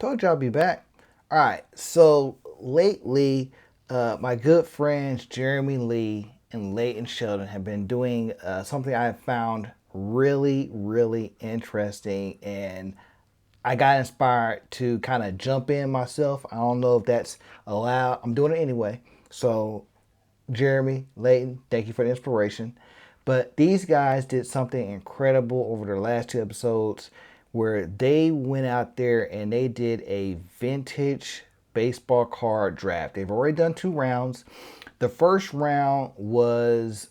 Told you I'll be back. All right. So lately, my good friends Jeremy Lee and Leighton Sheldon have been doing something I have found really, really interesting, and I got inspired to kind of jump in myself. I don't know if that's allowed. I'm doing it anyway. So, Jeremy, Leighton, thank you for the inspiration. But these guys did something incredible over their last two episodes where they went out there and they did a vintage baseball card draft. They've already done two rounds. The first round was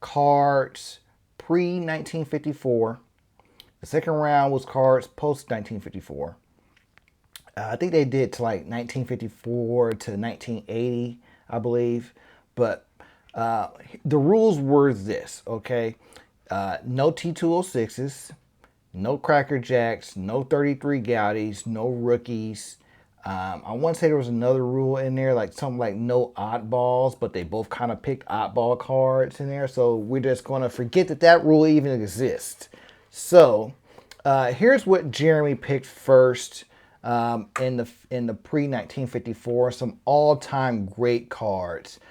cards pre 1954. The second round was cards post 1954. I think they did to like 1954 to 1980, I believe. But uh, the rules were this, okay? No T206s, no Cracker Jacks, no 33 Goudies, no rookies. I want to say there was another rule in there, like something like no oddballs, but they both kind of picked oddball cards in there. So we're just going to forget that that rule even exists. So here's what Jeremy picked first in the pre 1954. Some all time great cards.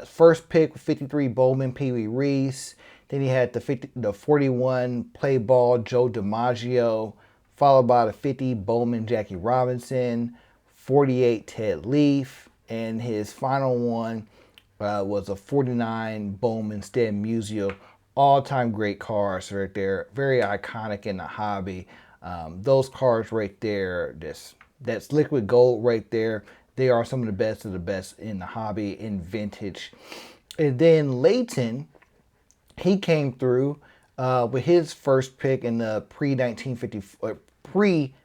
First pick 53 Bowman Pee Wee Reese. Then he had the 41 play ball Joe DiMaggio, followed by the 50 Bowman Jackie Robinson, 48 Ted Leaf, and his final one was a 49 Bowman Sted Musial. All-time great cards right there. Very iconic in the hobby. Those cards right there, that's liquid gold right there. They are some of the best in the hobby in vintage. And then Leighton, he came through with his first pick in the pre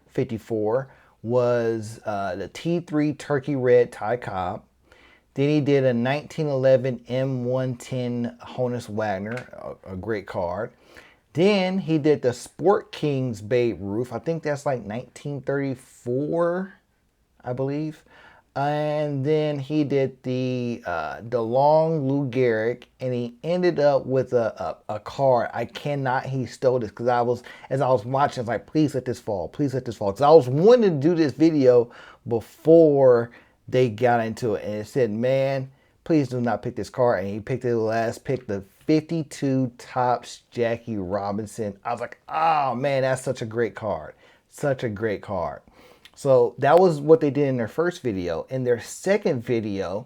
54 was the T3 Turkey Red Ty Cobb. Then he did a 1911 M110 Honus Wagner, a great card. Then he did the Sport Kings Babe Ruth. I think that's like 1934, I believe. And then he did the long Lou Gehrig, and he ended up with a card. I cannot. He stole this because as I was watching, I was like, please let this fall, please let this fall. Because I was wanting to do this video before they got into it, and it said, man, please do not pick this card. And he picked the last pick, the 52 Topps Jackie Robinson. I was like, oh man, that's such a great card, such a great card. So that was what they did in their first video. In their second video,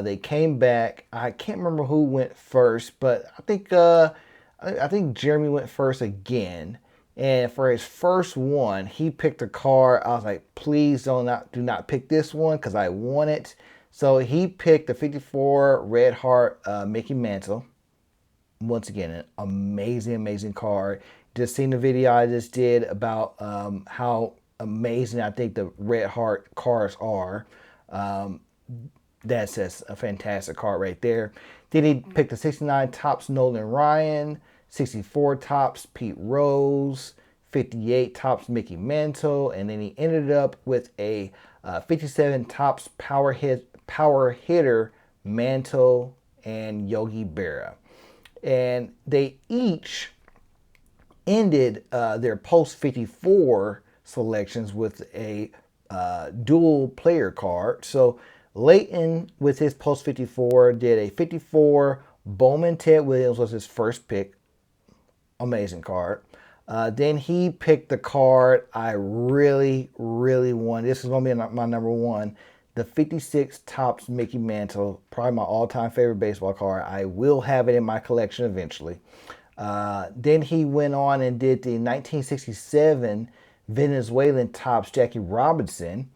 they came back. I can't remember who went first, but I think Jeremy went first again. And for his first one, he picked a card. I was like, please do not pick this one because I want it. So he picked the 54 Red Heart Mickey Mantle. Once again, an amazing, amazing card. Just seen the video I just did about how amazing I think the Red Heart cards are. That's just a fantastic card right there. Then he picked the 69 Topps Nolan Ryan, 64 Topps Pete Rose, 58 Topps Mickey Mantle, and then he ended up with a 57 Topps Power Hitter Mantle and Yogi Berra. And they each ended their post 54 selections with a dual player card. So Leighton, with his post 54, did a 54 Bowman Ted Williams was his first pick. Amazing card. Then he picked the card I really, really wanted. This is going to be my number one. The 56 Topps Mickey Mantle, probably my all-time favorite baseball card. I will have it in my collection eventually. Then he went on and did the 1967 Venezuelan Topps Jackie Robinson,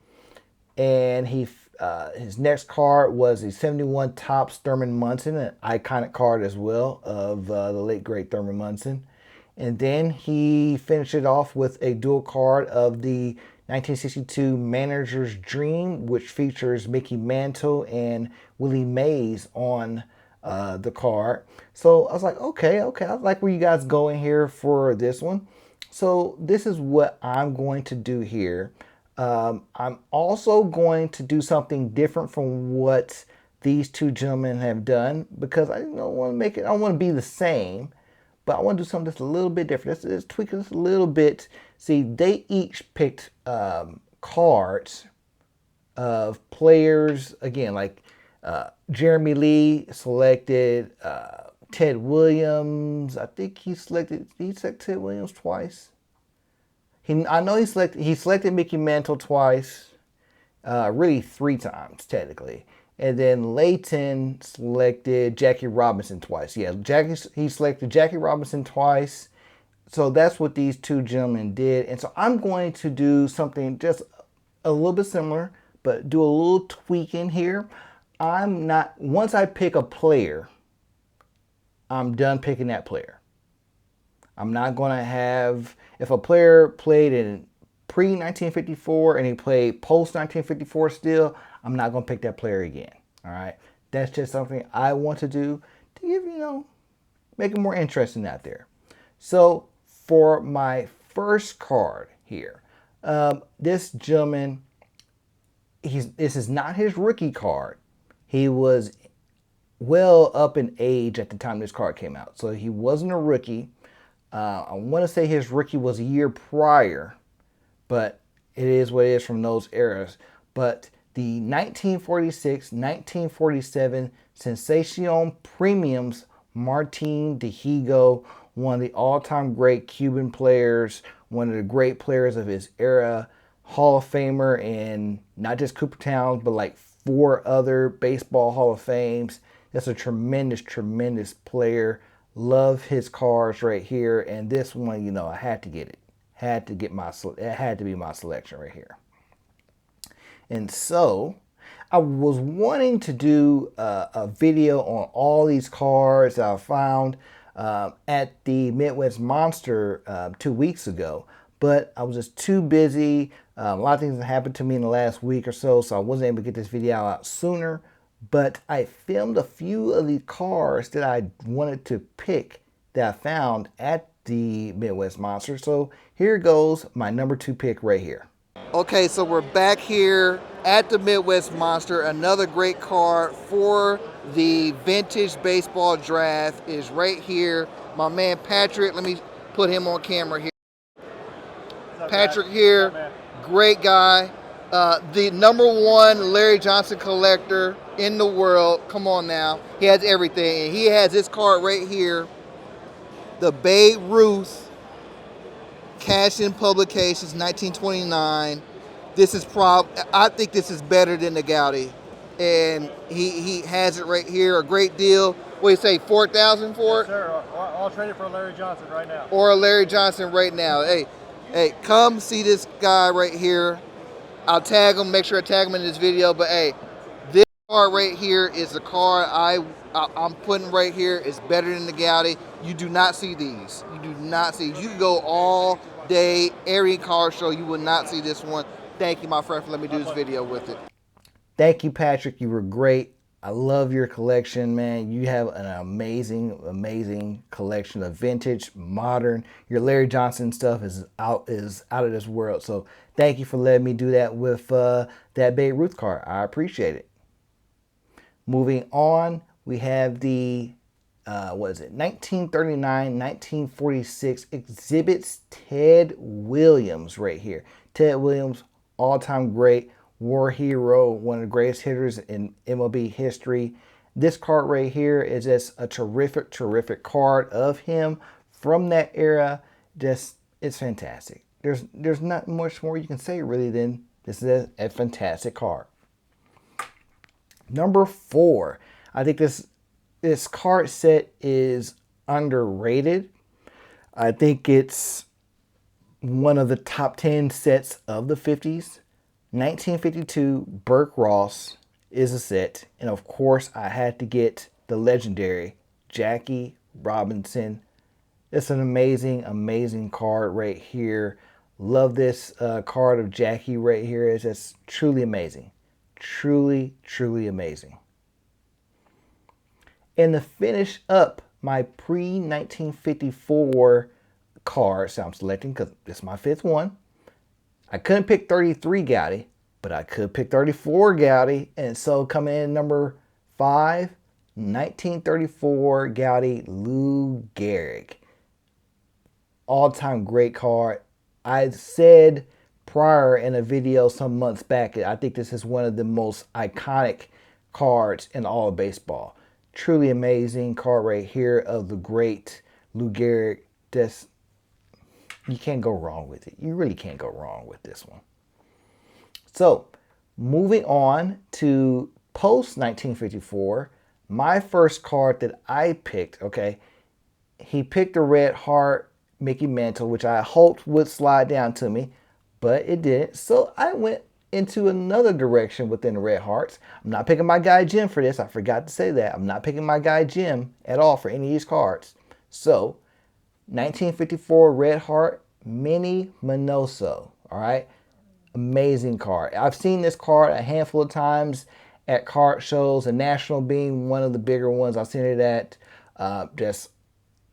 and his next card was the 71 Topps Thurman Munson, an iconic card as well of the late great Thurman Munson. And then he finished it off with a dual card of the 1962 Manager's Dream, which features Mickey Mantle and Willie Mays on the card. So I was like, okay, I like where you guys going here for this one. So this is what I'm going to do here. I'm also going to do something different from what these two gentlemen have done because I don't want to make it, I don't want to be the same, but I want to do something that's a little bit different. Let's tweak this a little bit. See, they each picked cards of players, again, like Jeremy Lee selected Ted Williams. I think he selected, did he select Ted Williams twice? I know he selected Mickey Mantle twice, really 3 times technically. And then Leighton selected Jackie Robinson twice. Yeah, he selected Jackie Robinson twice. So that's what these 2 gentlemen did. And so I'm going to do something just a little bit similar, but do a little tweaking here. Once I pick a player, I'm done picking that player. I'm not going to have, if a player played in pre-1954 and he played post-1954 still, I'm not going to pick that player again. All right. That's just something I want to do to give, make it more interesting out there. So for my first card here, this gentleman, this is not his rookie card. He was well up in age at the time this card came out. So he wasn't a rookie. I want to say his rookie was a year prior, but it is what it is from those eras. But the 1946-1947 Sensacion Premiums Martin Dihigo, one of the all-time great Cuban players, one of the great players of his era, Hall of Famer in not just Cooperstown, but like 4 other baseball Hall of Fames. That's a tremendous, tremendous player. Love his cards right here. And this one, I had to get it. It had to be my selection right here. And so I was wanting to do a video on all these cards that I found at the Midwest Monster 2 weeks ago, but I was just too busy. A lot of things have happened to me in the last week or so, so I wasn't able to get this video out sooner. But I filmed a few of the cards that I wanted to pick that I found at the Midwest Monster. So here goes my number 2 pick right here. Okay, so we're back here at the Midwest Monster. Another great card for the vintage baseball draft is right here. My man Patrick, let me put him on camera here. Patrick here, great guy. The #1 Larry Johnson collector in the world. Come on now. He has everything. And he has this card right here. The Babe Ruth Cash-In Publications, 1929. This is I think this is better than the Gowdy. And he has it right here. A great deal. What do you say, $4,000 for it? Yes, sir. I'll trade it for a Larry Johnson right now. Or a Larry Johnson right now. Hey, come see this guy right here. I'll tag him, make sure I tag him in this video. But hey, this card right here is the card I'm putting right here. It's better than the Gowdy. You do not see these. You do not see. You can go all day, every card show. You will not see this one. Thank you, my friend, for letting me do this video with it. Thank you, Patrick. You were great. I love your collection, man. You have an amazing, amazing collection of vintage, modern. Your Larry Johnson stuff is out of this world. So thank you for letting me do that with that Babe Ruth card. I appreciate it. Moving on, we have the 1939-1946 exhibits Ted Williams right here. Ted Williams, all-time great. War hero, one of the greatest hitters in MLB history. This card right here is just a terrific, terrific card of him from that era. Just, it's fantastic. There's not much more you can say really than this is a fantastic card. Number 4. I think this card set is underrated. I think it's one of the top 10 sets of the 50s. 1952 Burke Ross is a set, and of course I had to get the legendary Jackie Robinson. It's an amazing, amazing card right here. Love this card of Jackie right here. It's just truly amazing. Truly, truly amazing. And to finish up my pre-1954 cards, so I'm selecting because this is my 5th one. I couldn't pick 33 Gowdy, but I could pick 34 Gowdy. And so coming in number 5, 1934 Gowdy Lou Gehrig. All-time great card. I said prior in a video some months back. I think this is one of the most iconic cards in all of baseball. Truly amazing card right here of the great Lou Gehrig. You can't go wrong with it. You really can't go wrong with this one. So, moving on to post 1954, my first card that I picked, okay, he picked a red heart Mickey Mantle, which I hoped would slide down to me, but it didn't. So I went into another direction within the red hearts. I'm not picking my guy Jim for this. I forgot to say that. I'm not picking my guy Jim at all for any of these cards. So 1954 red heart Mini Minoso. All right. Amazing card. I've seen this card a handful of times at card shows, the National being one of the bigger ones. I've seen it at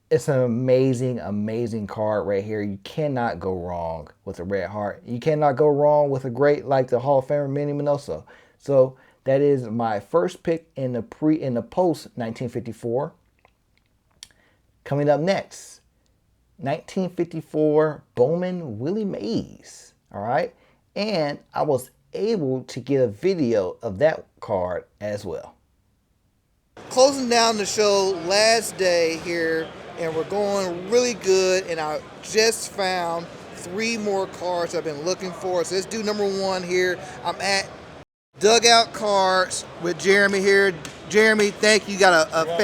it's an amazing, amazing card right here. You cannot go wrong with a red heart. You cannot go wrong with a great like the Hall of Famer Manny Minoso. So that is my first pick in the post 1954. Coming up next, 1954 Bowman Willie Mays. All right, and I was able to get a video of that card as well. Closing down the show, last day here, and we're going really good, and I just found 3 more cards I've been looking for. So let's do number 1 here. I'm at Dugout Cards with Jeremy here. Jeremy, thank you. You got a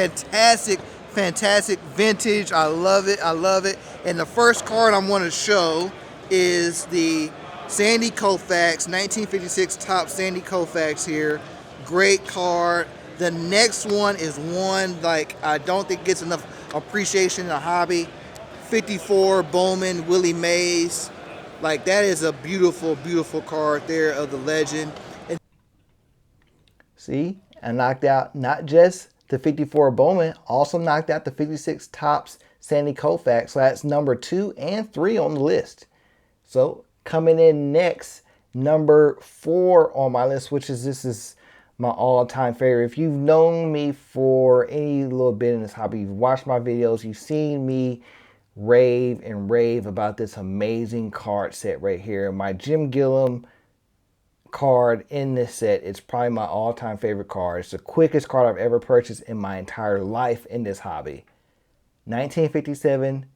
fantastic vintage. I love it. I love it. And the first card I want to show is the Sandy Koufax, 1956 top Sandy Koufax here. Great card. The next one is one like I don't think gets enough appreciation in the hobby. 54 Bowman Willie Mays. Like that is a beautiful, beautiful card there of the legend. And see, I knocked out not just the 54 Bowman, also knocked out the 56 tops Sandy Koufax. So that's number 2 and 3 on the list. So coming in next, number 4 on my list, which is this is my all-time favorite. If you've known me for any little bit in this hobby, you've watched my videos, you've seen me rave and rave about this amazing card set right here. My Jim Gillum card in this set, it's probably my all-time favorite card. It's the quickest card I've ever purchased in my entire life in this hobby. 1957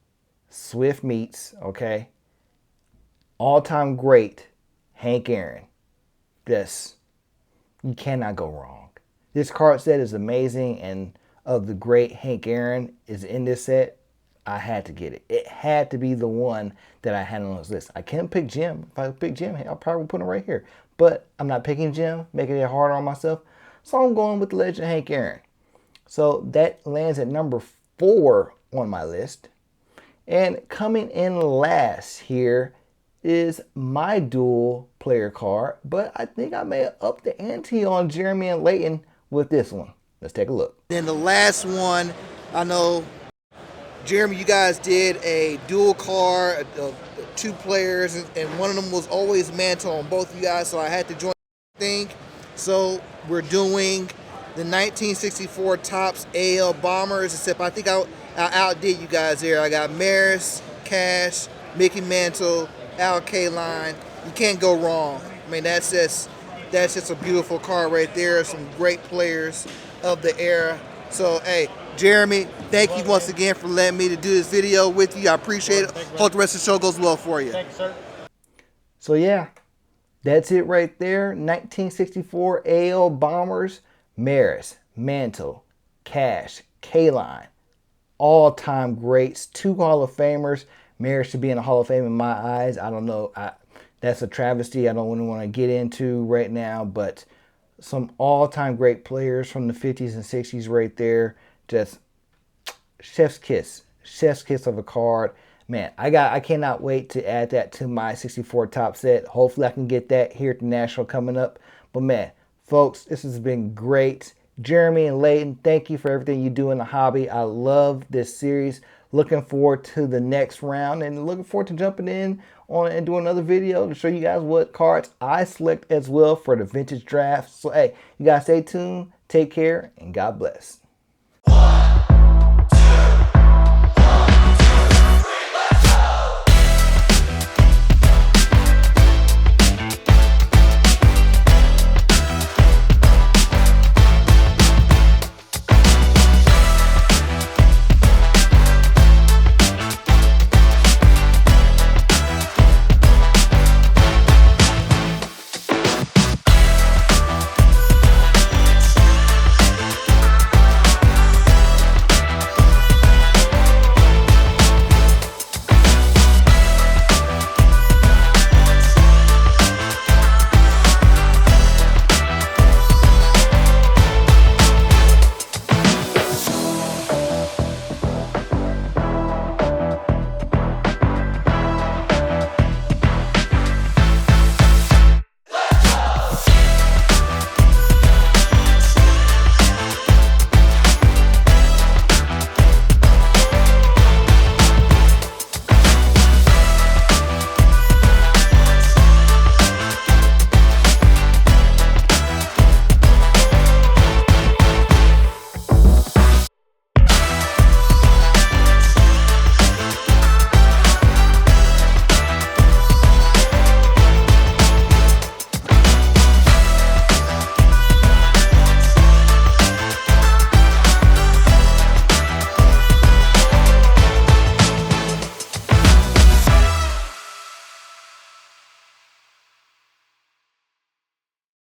Swift Meats, okay? All-time great Hank Aaron. This, you cannot go wrong. This card set is amazing, and of the great Hank Aaron is in this set, I had to get it. It had to be the one that I had on this list. I can't pick Jim. If I pick Jim, I'll probably put him right here. But I'm not picking Jim, making it harder on myself. So I'm going with the legend Hank Aaron. So that lands at number 4 on my list. And coming in last here is my dual player card, but I think I may have upped the ante on Jeremy and Leighton with this one. Let's take a look. Then the last one, I know, Jeremy, you guys did a dual card of 2 players, and one of them was always Mantle on both of you guys, so I had to join the thing. So we're doing the 1964 Topps AL Bombers, except I think I outdid you guys there. I got Maris, Cash, Mickey Mantle, Al Kaline. You can't go wrong. I mean, that's just a beautiful card right there. Some great players of the era. So, hey, Jeremy, thank you once again for letting me to do this video with you. I appreciate it. Hope the rest of the show goes well for you. Thank you, sir. So, yeah, that's it right there. 1964 AL Bombers, Maris, Mantle, Cash, Kaline. All-time greats. 2 Hall of Famers. Maris should be in the Hall of Fame in my eyes. I don't know. That's a travesty I don't really want to get into right now, but some all-time great players from the 50s and 60s right there. Just chef's kiss. Chef's kiss of a card. Man, I cannot wait to add that to my 64 top set. Hopefully I can get that here at the National coming up. But man, folks, this has been great. Jeremy and Leighton, thank you for everything you do in the hobby. I love this series. Looking forward to the next round and looking forward to jumping in on and doing another video to show you guys what cards I select as well for the vintage draft. So hey, you guys stay tuned, take care, and God bless.